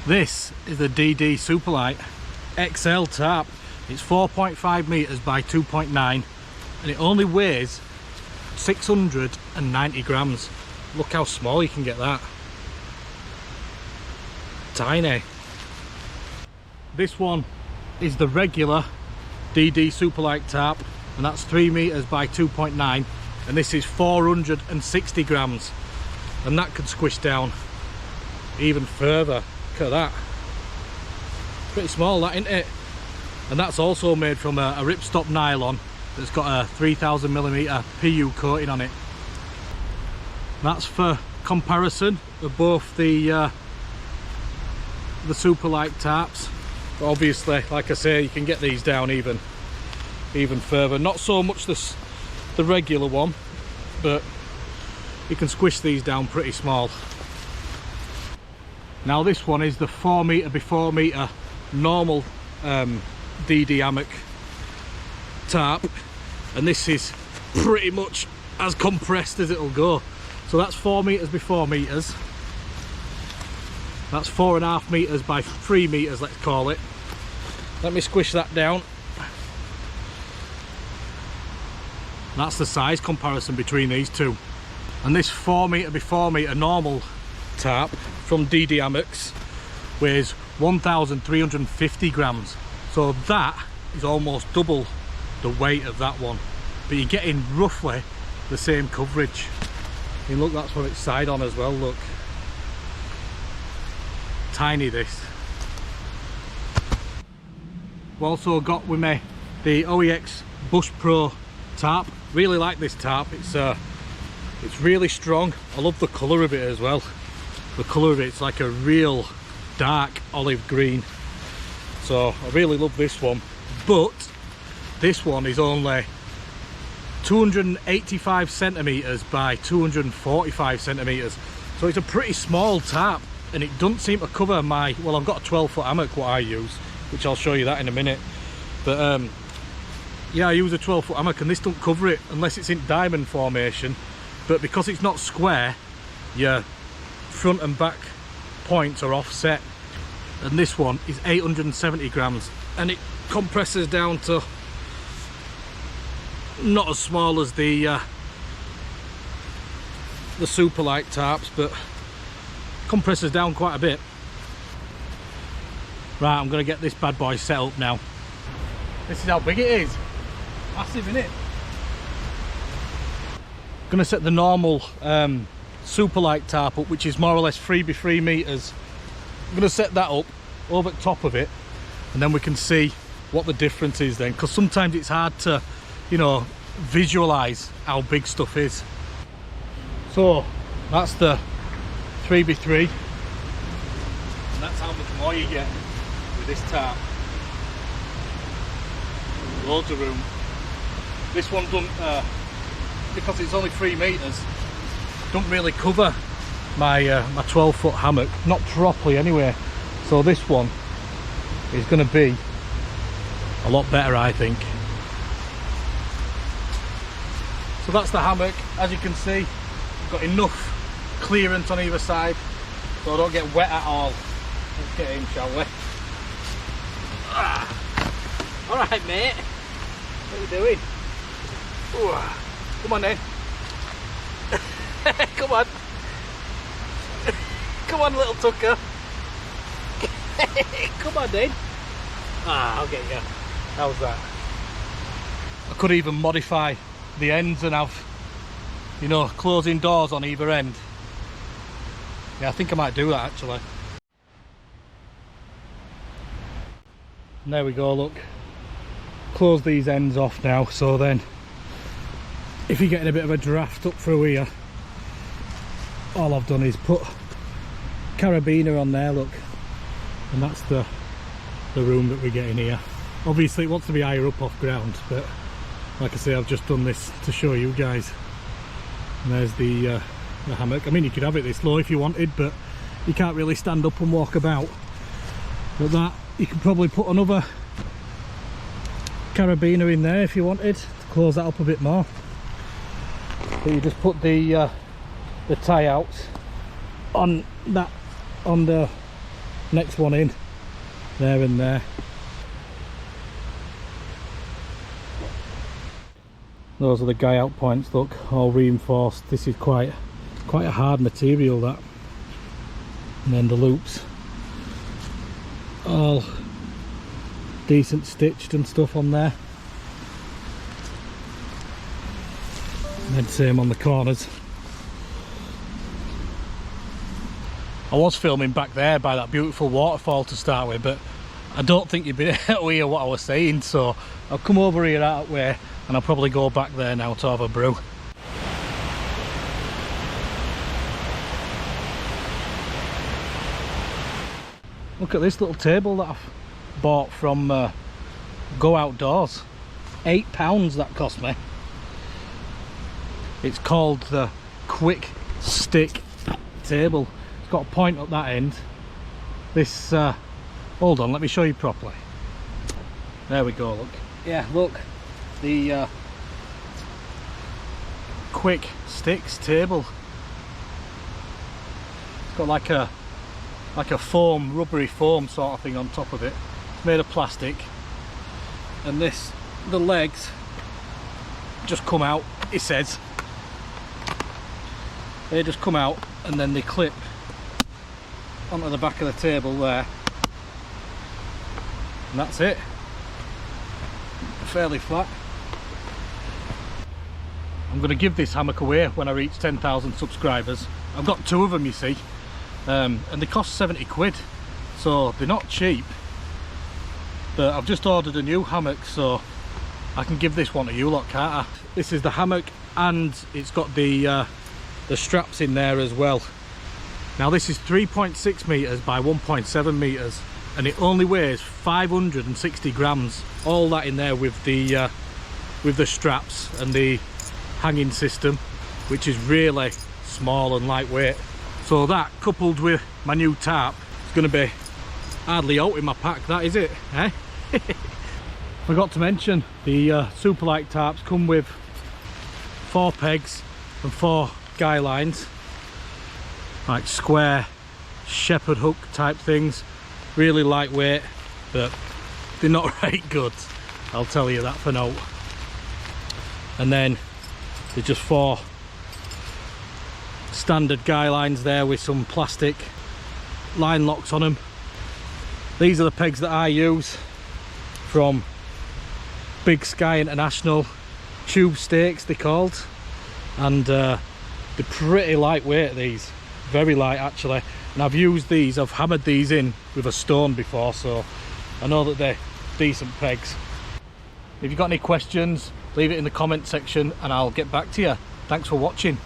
This is the DD Superlight XL tarp. It's 4.5 meters by 2.9 and it only weighs 690 grams. Look how small you can get that. Tiny. This one is the regular DD Superlight tarp and that's 3 meters by 2.9 and this is 460 grams and that could squish down even further. Look at that. Pretty small that, isn't it? And that's also made from a ripstop nylon that's got a 3000mm PU coating on it. That's for comparison of both the Superlight tarps. But obviously, like I say, you can get these down even further. Not so much the regular one, but you can squish these down pretty small. Now this one is the 4 meter by 4 meter normal DD Hammock tarp, and this is pretty much as compressed as it'll go. So that's 4 meters by 4 meters. That's 4.5 meters by 3 meters, let's call it. Let me squish that down. That's the size comparison between these two. And this 4 meter by 4 meter normal tarp from DD Hammocks weighs 1,350 grams. So that is almost double the weight of that one. But you're getting roughly the same coverage. I mean, look, that's what it's side on as well, look. Tiny this. I've also got with me the OEX Bush Pro tarp. Really like this tarp. It's really strong. I love the colour of it as well. The colour of it's like a real dark olive green. So I really love this one. But this one is only 285 centimeters by 245 centimeters. So it's a pretty small tarp, and it doesn't seem to cover my, well, I've got a 12-foot hammock what I use, which I'll show you that in a minute. But yeah, I use a 12-foot hammock and this don't cover it unless it's in diamond formation. But because it's not square, your front and back points are offset. And this one is 870 grams and it compresses down to not as small as the Superlight tarps, but compresses down quite a bit. Right, I'm going to get this bad boy set up now. This is how big it is. Massive, isn't it? I'm going to set the normal Superlight tarp up, which is more or less 3 by 3 meters. I'm going to set that up over the top of it, and then we can see what the difference is then, because sometimes it's hard to, you know, visualize how big stuff is. So that's the 3 by 3, and that's how much more you get with this tarp. Loads of room. This one doesn't, because it's only 3 meters, don't really cover my my 12-foot hammock, not properly anyway. So this one is going to be a lot better, I think. So that's the hammock. As you can see, I've got enough clearance on either side so I don't get wet at all. Let's get in, shall we? Alright, mate. What are you doing? Ooh. Come on then. Come on. Come on, little Tucker. Come on then. I'll get you. How's that? I could even modify the ends and have, you know, closing doors on either end. Yeah, I think I might do that actually. And there we go, look. Close these ends off now, so then if you're getting a bit of a draft up through here, all I've done is put carabiner on there, look, and that's the room that we get in here. Obviously it wants to be higher up off ground, but like I say, I've just done this to show you guys. And there's the hammock. I mean, you could have it this low if you wanted, but you can't really stand up and walk about. But that, you could probably put another carabiner in there if you wanted to close that up a bit more. But you just put the tie out on that, on the next one in, there and there. Those are the guy out points, look, all reinforced. This is quite a hard material, that. And then the loops, all decent stitched and stuff on there. And then same on the corners. I was filming back there by that beautiful waterfall to start with, but I don't think you'd be able to hear what I was saying, so I'll come over here that way and I'll probably go back there now to have a brew. Look at this little table that I've bought from Go Outdoors. £8 that cost me. It's called the Quick Stick Table. It's got a point up that end. This, hold on, let me show you properly. There we go, look. Yeah, look, the Quick Sticks table. It's got like a foam, rubbery foam sort of thing on top of it. It's made of plastic, and this, the legs just come out, it says. They just come out and then they clip onto the back of the table there, and that's it. Fairly flat. I'm going to give this hammock away when I reach 10,000 subscribers. I've got two of them, you see, and they cost 70 quid, so they're not cheap. But I've just ordered a new hammock, so I can give this one to you lot, can't I? This is the hammock, and it's got the straps in there as well. Now this is 3.6 meters by 1.7 meters, and it only weighs 560 grams. All that in there with the straps and the hanging system, which is really small and lightweight. So that, coupled with my new tarp, is going to be hardly out in my pack, that is it, eh? Forgot to mention, the Superlight tarps come with 4 pegs and 4 guy lines, like square shepherd hook type things. Really lightweight, but they're not very good, I'll tell you that for now. And then there's just 4 standard guy lines there with some plastic line locks on them. These are the pegs that I use from Big Sky International, tube stakes they're called, and they're pretty lightweight, these, very light actually. And I've used these, I've hammered these in with a stone before, so I know that they're decent pegs. If you've got any questions, leave it in the comment section and I'll get back to you. Thanks for watching.